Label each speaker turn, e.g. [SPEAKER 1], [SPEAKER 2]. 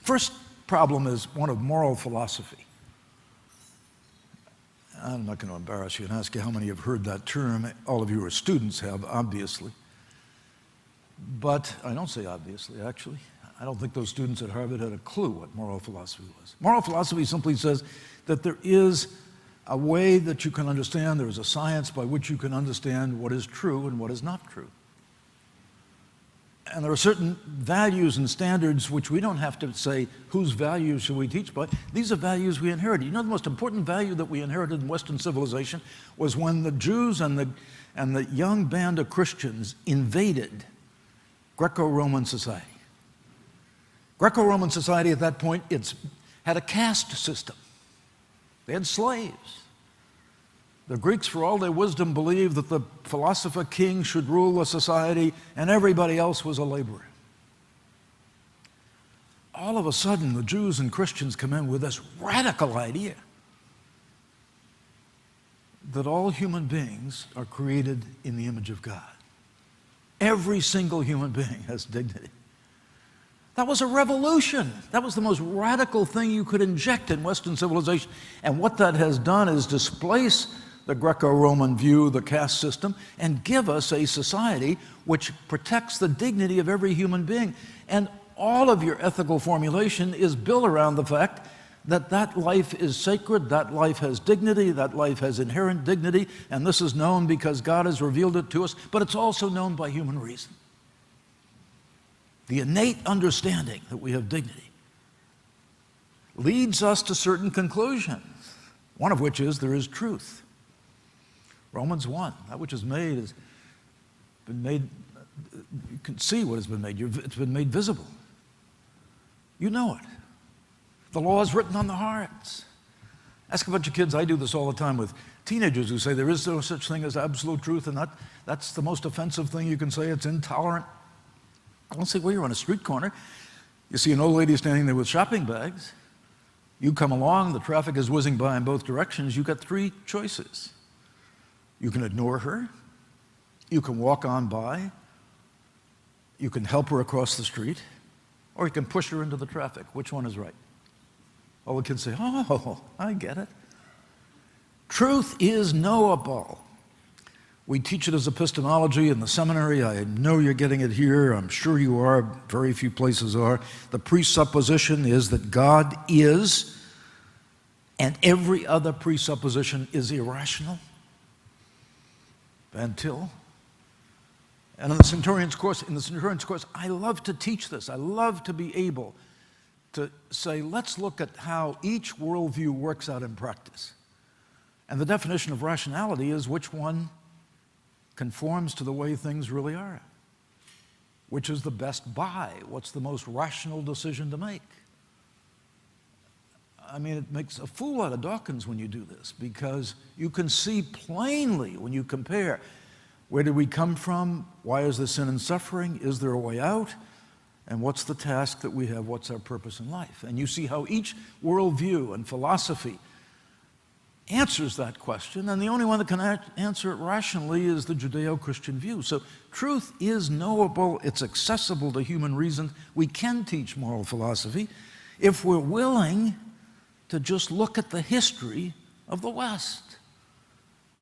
[SPEAKER 1] First problem is one of moral philosophy. I'm not going to embarrass you and ask you how many have heard that term. All of you are students have, obviously. But I don't say obviously, actually. I don't think those students at Harvard had a clue what moral philosophy was. Moral philosophy simply says that there is a way that you can understand, there is a science by which you can understand what is true and what is not true. And there are certain values and standards which we don't have to say, whose values should we teach by? These are values we inherited. You know, the most important value that we inherited in Western civilization was when the Jews and the young band of Christians invaded Greco-Roman society. Greco-Roman society at that point, had a caste system. They had slaves. The Greeks, for all their wisdom, believed that the philosopher king should rule the society and everybody else was a laborer. All of a sudden, the Jews and Christians come in with this radical idea that all human beings are created in the image of God. Every single human being has dignity. That was a revolution. That was the most radical thing you could inject in Western civilization. And what that has done is displace the Greco-Roman view, the caste system, and give us a society which protects the dignity of every human being. And all of your ethical formulation is built around the fact that that life is sacred, that life has dignity, that life has inherent dignity, and this is known because God has revealed it to us, but it's also known by human reason. The innate understanding that we have dignity leads us to certain conclusions, one of which is there is truth. Romans 1, that which is made has been made, you can see what has been made, it's been made visible. You know it. The law is written on the hearts. Ask a bunch of kids, I do this all the time with teenagers who say there is no such thing as absolute truth and that's the most offensive thing you can say, it's intolerant. I'll say, well, you're on a street corner. You see an old lady standing there with shopping bags. You come along, the traffic is whizzing by in both directions. You've got three choices. You can ignore her. You can walk on by. You can help her across the street. Or you can push her into the traffic. Which one is right? All the kids say, oh, I get it. Truth is knowable. We teach it as epistemology in the seminary. I know you're getting it here. I'm sure you are. Very few places are. The presupposition is that God is, and every other presupposition is irrational. Until. And in the Centurion's course, I love to teach this. I love to be able to say, let's look at how each worldview works out in practice. And the definition of rationality is which one conforms to the way things really are. Which is the best buy? What's the most rational decision to make? I mean, it makes a fool out of Dawkins when you do this, because you can see plainly when you compare, where did we come from? Why is there sin and suffering? Is there a way out? And what's the task that we have? What's our purpose in life? And you see how each worldview and philosophy answers that question, and the only one that can answer it rationally is the Judeo-Christian view. So truth is knowable, it's accessible to human reason. We can teach moral philosophy if we're willing to just look at the history of the West.